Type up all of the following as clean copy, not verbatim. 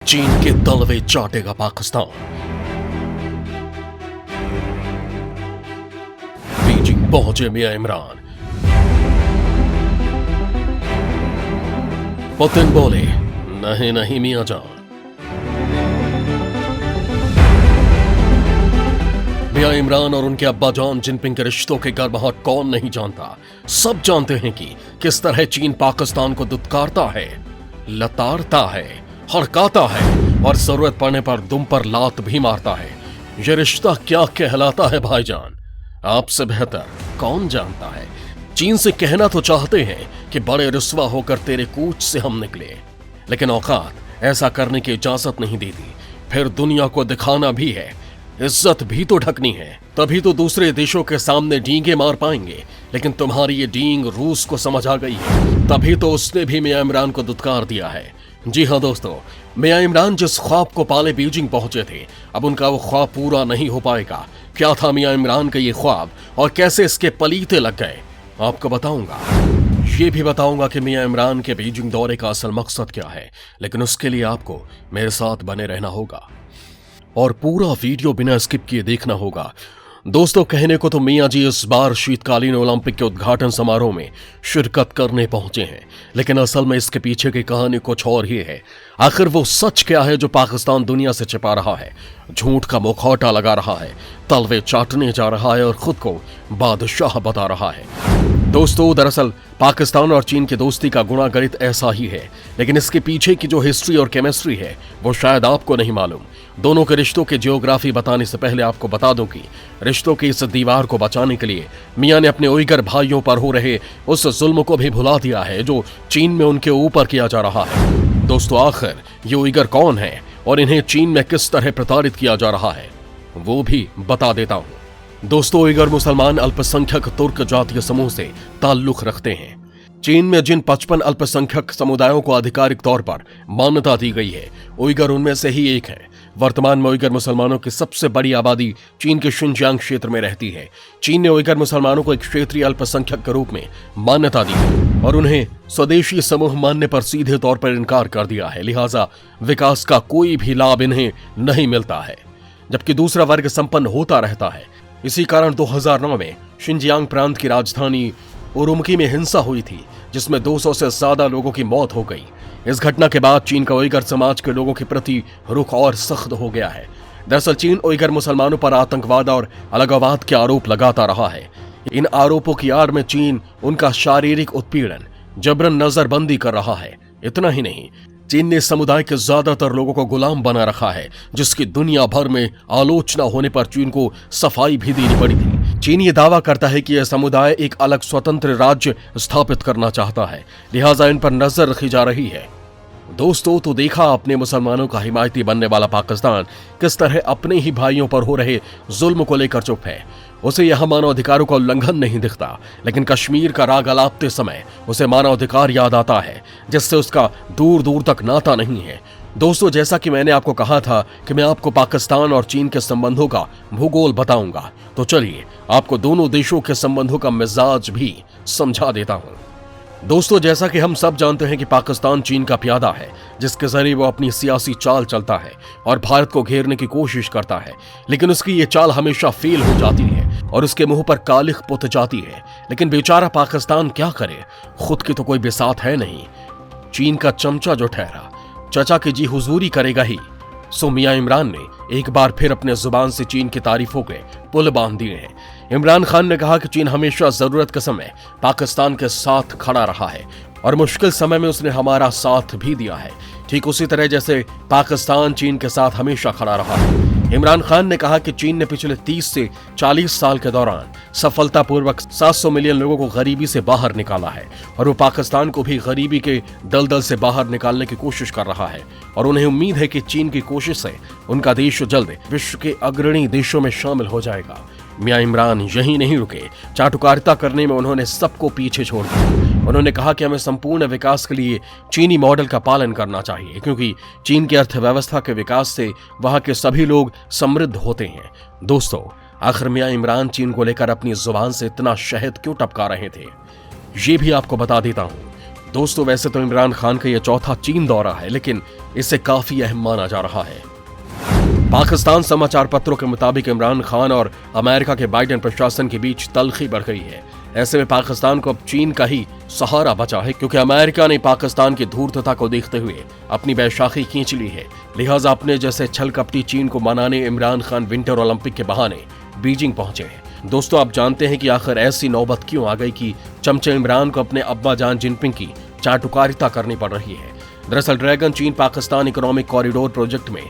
चीन के तलवे चाटेगा पाकिस्तान। बीजिंग पहुंचे मियां इमरान। पुतिन बोले, नहीं नहीं मियां जान। मियां इमरान और उनके अब्बा जॉन जिनपिंग के रिश्तों के गर्माहट कौन नहीं जानता। सब जानते हैं कि किस तरह चीन पाकिस्तान को दुत्कारता है, लताड़ता है, हड़काता है और जरूरत पड़ने पर दुम पर लात भी मारता है। यह रिश्ता क्या कहलाता है भाईजान, आपसे बेहतर कौन जानता है। चीन से कहना तो चाहते हैं कि बड़े रुस्वा होकर तेरे कूच से हम निकले, लेकिन औकात ऐसा करने की इजाजत नहीं देती। फिर दुनिया को दिखाना भी है, इज्जत भी तो ढकनी है, तभी तो दूसरे देशों के सामने डींगे मार पाएंगे। लेकिन तुम्हारी ये डींग रूस को समझ आ गई है, तभी तो उसने भी मियां इमरान को दुत्कार दिया है। जी हाँ दोस्तों, मियां इमरान जिस ख्वाब को पाले बीजिंग पहुंचे थे, अब उनका वो ख्वाब पूरा नहीं हो पाएगा। क्या था मियां इमरान का ये ख्वाब और कैसे इसके पलीते लग गए, आपको बताऊंगा। ये भी बताऊंगा कि मियां इमरान के बीजिंग दौरे का असल मकसद क्या है, लेकिन उसके लिए आपको मेरे साथ बने रहना होगा और पूरा वीडियो बिना स्किप किए देखना होगा। दोस्तों, कहने को तो मियां जी इस बार शीतकालीन ओलंपिक के उद्घाटन समारोह में शिरकत करने पहुंचे हैं, लेकिन असल में इसके पीछे की कहानी कुछ और ही है। आखिर वो सच क्या है जो पाकिस्तान दुनिया से छिपा रहा है, झूठ का मुखौटा लगा रहा है, तलवे चाटने जा रहा है और खुद को बादशाह बता रहा है। दोस्तों, दरअसल पाकिस्तान और चीन की दोस्ती का गुणागणित ऐसा ही है, लेकिन इसके पीछे की जो हिस्ट्री और केमिस्ट्री है वो शायद आपको नहीं मालूम। दोनों के रिश्तों की जियोग्राफी बताने से पहले आपको बता दूं कि रिश्तों की इस दीवार को बचाने के लिए मियां ने अपने उइगर भाइयों पर हो रहे उस जुल्म को भी भुला दिया है जो चीन में उनके ऊपर किया जा रहा है। दोस्तों, आखिर ये उइगर कौन है और इन्हें चीन में किस तरह प्रताड़ित किया जा रहा है वो भी बता देता हूं। दोस्तों, उइगर मुसलमान अल्पसंख्यक तुर्क जातीय समूह से ताल्लुक रखते हैं। चीन में जिन 55 अल्पसंख्यक समुदायों को आधिकारिक तौर पर मान्यता दी गई है, उइगर उनमें से ही एक है। वर्तमान में उइगर मुसलमानों की सबसे बड़ी आबादी चीन के शिनजियांग क्षेत्र में रहती है। चीन ने उइगर मुसलमानों को एक क्षेत्रीय अल्पसंख्यक के रूप में मान्यता दी है और उन्हें स्वदेशी समूह मानने पर सीधे तौर पर इनकार कर दिया है। लिहाजा विकास का कोई भी लाभ इन्हें नहीं मिलता है, जबकि दूसरा वर्ग संपन्न होता रहता है। इसी कारण 2009 में शिनजियांग प्रांत की राजधानी उरुमकी में हिंसा हुई थी, जिसमें 200 से ज्यादा लोगों की मौत हो गई। इस घटना के बाद चीन का उइगर समाज के लोगों के प्रति रुख और सख्त हो गया है। दरअसल चीन उइगर मुसलमानों पर आतंकवाद और अलगाववाद के आरोप लगाता रहा है। इन आरोपों की आड़ में चीन उनका शारीरिक उत्पीड़न, जबरन नजरबंदी कर रहा है। इतना ही नहीं, चीन ने समुदाय के ज्यादातर लोगों को गुलाम बना रखा है, जिसकी दुनिया भर में आलोचना होने पर चीन को सफाई भी देनी पड़ी थी। चीन ये दावा करता है कि यह समुदाय एक अलग स्वतंत्र राज्य स्थापित करना चाहता है, लिहाजा इन पर नजर रखी जा रही है। दोस्तों, तो देखा आपने मुसलमानों का हिमायती बनने वाला पाकिस्तान किस तरह अपने ही भाइयों पर हो रहे जुल्म को लेकर चुप है। उसे यहां मानवाधिकारों का उल्लंघन नहीं दिखता, लेकिन कश्मीर का राग अलापते समय उसे मानवाधिकार याद आता है, जिससे उसका दूर दूर तक नाता नहीं है। दोस्तों, जैसा कि मैंने आपको कहा था कि मैं आपको पाकिस्तान और चीन के संबंधों का भूगोल बताऊंगा, तो चलिए आपको दोनों देशों के संबंधों का मिजाज भी समझा देता हूं। दोस्तों, जैसा कि हम सब जानते हैं कि पाकिस्तान चीन का प्यादा है, जिसके जरिए वो अपनी सियासी चाल चलता है और भारत को घेरने की कोशिश करता है, लेकिन उसकी ये चाल हमेशा फेल हो जाती है और उसके मुंह पर कालिख पुत जाती है। लेकिन बेचारा पाकिस्तान क्या करे, खुद की तो कोई बिसात है नहीं। चीन का चमचा जो ठहरा, चचा की जी हुजूरी करेगा ही। सो मियां इमरान ने एक बार फिर अपने जुबान से चीन की तारीफों के पुल बांध दिए हैं। इमरान खान ने कहा कि चीन हमेशा जरूरत के समय पाकिस्तान के साथ खड़ा रहा है और मुश्किल समय में उसने हमारा साथ भी दिया है, ठीक उसी तरह जैसे पाकिस्तान चीन के साथ हमेशा खड़ा रहा है। इमरान खान ने कहा कि चीन ने पिछले 30 से 40 साल के दौरान सफलतापूर्वक 700 मिलियन लोगों को गरीबी से बाहर निकाला है और वो पाकिस्तान को भी गरीबी के दलदल से बाहर निकालने की कोशिश कर रहा है और उन्हें उम्मीद है कि चीन की कोशिश से उनका देश जल्द विश्व के अग्रणी देशों में शामिल हो जाएगा। मियां इमरान यहीं नहीं रुके, चाटुकारिता करने में उन्होंने सबको पीछे छोड़ दिया। उन्होंने कहा कि हमें संपूर्ण विकास के लिए चीनी मॉडल का पालन करना चाहिए, क्योंकि चीन की अर्थव्यवस्था के विकास से वहां के सभी लोग समृद्ध होते हैं। दोस्तों, आखिर मियां इमरान चीन को लेकर अपनी जुबान से इतना शहद क्यों टपका रहे थे, ये भी आपको बता देता हूं। दोस्तों वैसे तो इमरान खान का यह चौथा चीन दौरा है, लेकिन इसे काफी अहम माना जा रहा है। पाकिस्तान समाचार पत्रों के मुताबिक इमरान खान और अमेरिका के बाइडेन प्रशासन के बीच तल्खी बढ़ गई है। ऐसे में पाकिस्तान को अब चीन का ही सहारा बचा है, क्योंकि अमेरिका ने पाकिस्तान की धूर्तता को देखते हुए अपनी बैशाखी खींच ली है। लिहाजा अपने जैसे छल कपटी चीन को मनाने इमरान खान विंटर ओलंपिक के बहाने बीजिंग पहुंचे हैं। दोस्तों आप जानते हैं कि आखिर ऐसी नौबत क्यों आ गई कि चमचे इमरान को अपने अब्बा जान जिनपिंग की चाटुकारिता करनी पड़ रही है। दरअसल ड्रैगन चीन पाकिस्तान इकोनॉमिक कॉरिडोर प्रोजेक्ट में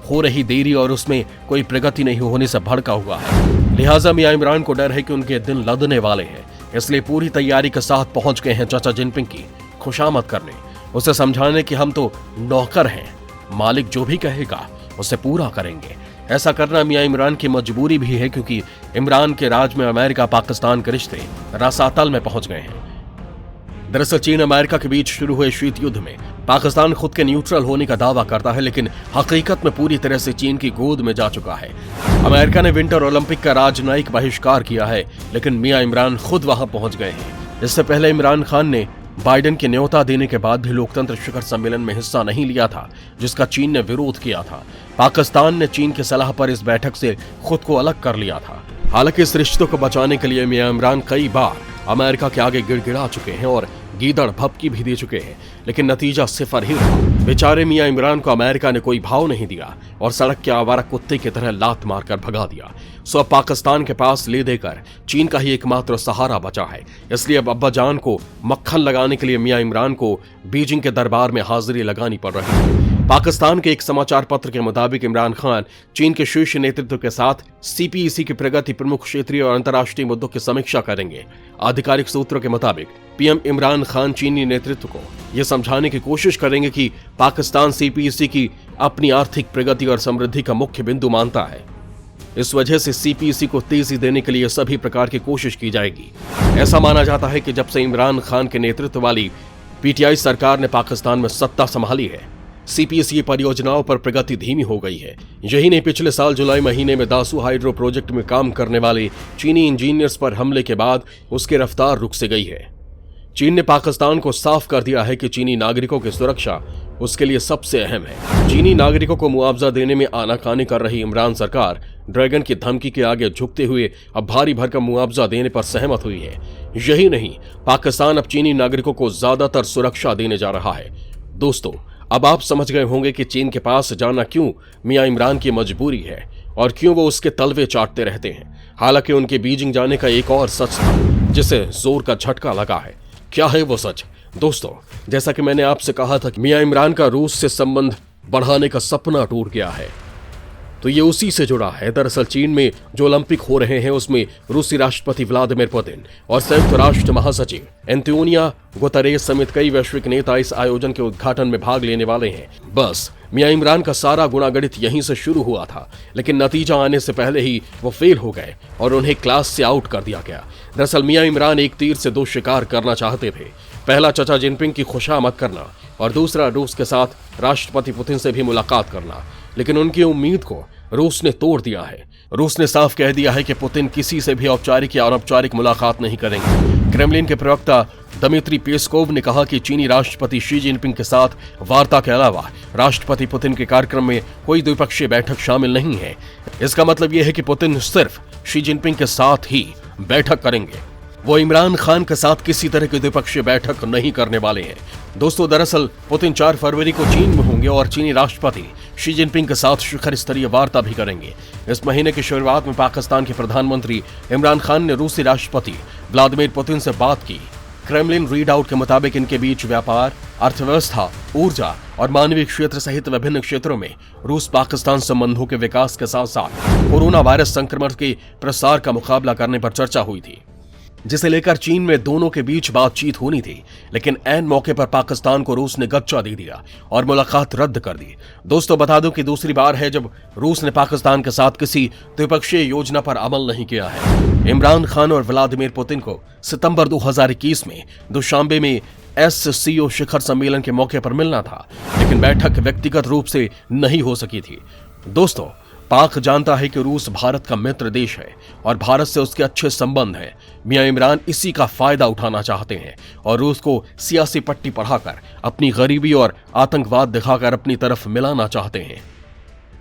हो रही देरी और उसमें कोई प्रगति नहीं होने से भड़का हुआ है। लिहाजा मियां इमरान को डर है कि उनके दिन लदने वाले हैं, इसलिए पूरी तैयारी के साथ पहुंच गए हैं चाचा जिनपिंग की खुशामद करने, उसे समझाने कि हम तो नौकर हैं, मालिक जो भी कहेगा उसे पूरा करेंगे। ऐसा करना मियां इमरान की मजबूरी भी है, क्योंकि इमरान के राज में अमेरिका पाकिस्तान के रिश्ते रसातल में पहुंच गए हैं। दरअसल चीन अमेरिका के बीच शुरू हुए शीत युद्ध में पाकिस्तान खुद के न्यूट्रल होने का दावा करता है, लेकिन हकीकत में पूरी तरह से चीन की गोद में जा चुका है। अमेरिका ने विंटर ओलंपिक का राजनयिक बहिष्कार किया है, लेकिन मियां इमरान खुद वहां पहुंच गए हैं। इससे पहले इमरान खान ने बाइडेन के न्योता देने के बाद भी लोकतंत्र शिखर सम्मेलन में हिस्सा नहीं लिया था, जिसका चीन ने विरोध किया था। पाकिस्तान ने चीन की सलाह पर इस बैठक से खुद को अलग कर लिया था। हालांकि इस रिश्तों को बचाने के लिए मियां इमरान कई बार अमेरिका के आगे गिड़गिड़ा चुके हैं और गीदड़ भपकी भी दे चुके हैं, लेकिन नतीजा सिफर ही रहा। बेचारे मियां इमरान को अमेरिका ने कोई भाव नहीं दिया और सड़क के आवारा कुत्ते की तरह लात मारकर भगा दिया। सो अब पाकिस्तान के पास ले देकर चीन का ही एकमात्र सहारा बचा है। इसलिए अब अब्बा जान को मक्खन लगाने के लिए मियां इमरान को बीजिंग के दरबार में हाजिरी लगानी पड़ रही है। पाकिस्तान के एक समाचार पत्र के मुताबिक इमरान खान चीन के शीर्ष नेतृत्व के साथ सीपीईसी की प्रगति, प्रमुख क्षेत्रीय और अंतर्राष्ट्रीय मुद्दों की समीक्षा करेंगे। आधिकारिक सूत्रों के मुताबिक पीएम इमरान खान चीनी नेतृत्व को यह समझाने की कोशिश करेंगे कि पाकिस्तान सीपीईसी की अपनी आर्थिक प्रगति और समृद्धि का मुख्य बिंदु मानता है। इस वजह से सीपीईसी को तेजी देने के लिए सभी प्रकार की कोशिश की जाएगी। ऐसा माना जाता है कि जब से इमरान खान के नेतृत्व वाली पीटीआई सरकार ने पाकिस्तान में सत्ता संभाली है, सीपीईसी परियोजनाओं पर प्रगति धीमी हो गई है। यही नहीं, पिछले साल जुलाई महीने में दासू हाइड्रो प्रोजेक्ट में काम करने वाले चीनी इंजीनियर्स पर हमले के बाद उसकी रफ्तार रुक से गई है। चीन ने पाकिस्तान को साफ कर दिया है कि चीनी नागरिकों की सुरक्षा उसके लिए सबसे अहम है। चीनी नागरिकों को मुआवजा देने में आनाकानी कर रही इमरान सरकार ड्रैगन की धमकी के आगे झुकते हुए अब भारी भरकम मुआवजा देने पर सहमत हुई है। यही नहीं, पाकिस्तान अब चीनी नागरिकों को ज्यादातर सुरक्षा देने जा रहा है। दोस्तों अब आप समझ गए होंगे कि चीन के पास जाना क्यों मियां इमरान की मजबूरी है और क्यों वो उसके तलवे चाटते रहते हैं। हालांकि उनके बीजिंग जाने का एक और सच था जिसे जोर का झटका लगा है। क्या है वो सच? दोस्तों जैसा कि मैंने आपसे कहा था कि मियां इमरान का रूस से संबंध बढ़ाने का सपना टूट गया है, तो ये उसी से जुड़ा है। दरअसल चीन में जो ओलंपिक हो रहे हैं उसमें रूसी राष्ट्रपति व्लादिमीर पुतिन और संयुक्त राष्ट्र महासचिव एंटोनियो गुतेरेस समेत कई वैश्विक नेता इस आयोजन के उद्घाटन में भाग लेने वाले हैं। बस मियां इमरान का सारा गुणागणित यहीं से शुरू हुआ था, लेकिन नतीजा आने से पहले ही वो फेल हो गए और उन्हें क्लास से आउट कर दिया गया। दरअसल मियां इमरान एक तीर से दो शिकार करना चाहते थे। पहला चाचा जिनपिंग की खुशामद करना और दूसरा रूस के साथ राष्ट्रपति पुतिन से भी मुलाकात करना, लेकिन उनकी उम्मीद को रूस ने तोड़ दिया है। रूस ने साफ कह दिया है कि पुतिन किसी से भी औपचारिक या अनौपचारिक मुलाकात नहीं करेंगे। क्रेमलिन के प्रवक्ता दमित्री पेस्कोव ने कहा कि चीनी राष्ट्रपति शी जिनपिंग के साथ वार्ता के अलावा राष्ट्रपति पुतिन के कार्यक्रम में कोई द्विपक्षीय बैठक शामिल नहीं है। इसका मतलब यह है कि पुतिन सिर्फ शी जिनपिंग के साथ ही बैठक करेंगे, वो इमरान खान के साथ किसी तरह की द्विपक्षीय बैठक नहीं करने वाले हैं। दोस्तों दरअसल पुतिन 4 फरवरी को चीन में होंगे और चीनी राष्ट्रपति शी जिनपिंग के साथ शिखर स्तरीय वार्ता भी करेंगे। इस महीने की शुरुआत में पाकिस्तान के प्रधानमंत्री इमरान खान ने रूसी राष्ट्रपति व्लादिमीर पुतिन से बात की। क्रेमलिन रीडआउट के मुताबिक इनके बीच व्यापार, अर्थव्यवस्था, ऊर्जा और मानवीय क्षेत्र सहित विभिन्न क्षेत्रों में रूस पाकिस्तान संबंधों के विकास के साथ साथ कोरोना वायरस संक्रमण के प्रसार का मुकाबला करने पर चर्चा हुई थी, जिसे लेकर चीन में दोनों के बीच बातचीत होनी थी। लेकिन ऐन मौके पर पाकिस्तान को रूस ने गच्चा दे दिया और मुलाकात रद्द कर दी। दोस्तों बता दूं कि दूसरी बार है जब रूस ने पाकिस्तान के साथ किसी द्विपक्षीय योजना पर अमल नहीं किया है। इमरान खान और व्लादिमीर पुतिन को सितंबर 2021 में दुशांबे में एससीओ शिखर सम्मेलन के मौके पर मिलना था, लेकिन बैठक व्यक्तिगत रूप से नहीं हो सकी थी। दोस्तों पाक जानता है कि रूस भारत का मित्र देश है और भारत से उसके अच्छे संबंध हैं। मियां इमरान इसी का फायदा उठाना चाहते हैं और रूस को सियासी पट्टी पढ़ाकर अपनी गरीबी और आतंकवाद दिखाकर अपनी तरफ मिलाना चाहते हैं,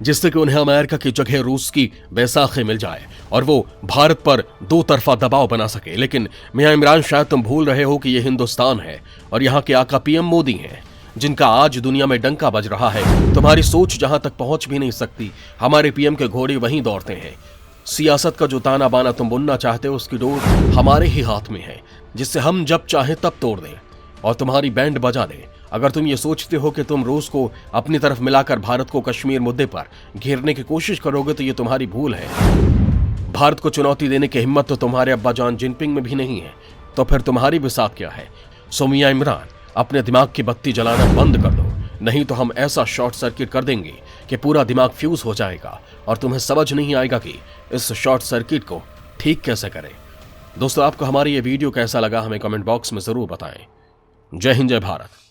जिससे कि उन्हें अमेरिका की जगह रूस की बैसाखी मिल जाए और वो भारत पर दो तरफा दबाव बना सके। लेकिन मियां इमरान, शायद तुम भूल रहे हो कि ये हिंदुस्तान है और यहाँ के आका पीएम मोदी हैं, जिनका आज दुनिया में डंका बज रहा है। तुम्हारी सोच जहां तक पहुंच भी नहीं सकती, हमारे पीएम के घोड़े वहीं दौड़ते हैं। सियासत का जो ताना बाना तुम बुनना चाहते हो, उसकी डोर हमारे ही हाथ में है, जिससे हम जब चाहें तब तोड़ दें और तुम्हारी बैंड बजा दें। अगर तुम ये सोचते हो कि तुम रूस को अपनी तरफ मिलाकर भारत को कश्मीर मुद्दे पर घेरने की कोशिश करोगे, तो ये तुम्हारी भूल है। भारत को चुनौती देने की हिम्मत तो तुम्हारे अब्बा जान जिनपिंग में भी नहीं है, तो फिर तुम्हारी भी साथ क्या है? सो मियां इमरान, अपने दिमाग की बत्ती जलाना बंद कर दो, नहीं तो हम ऐसा शॉर्ट सर्किट कर देंगे कि पूरा दिमाग फ्यूज हो जाएगा और तुम्हें समझ नहीं आएगा कि इस शॉर्ट सर्किट को ठीक कैसे करें। दोस्तों, आपको हमारी ये वीडियो कैसा लगा हमें कमेंट बॉक्स में जरूर बताएं। जय हिंद, जय भारत।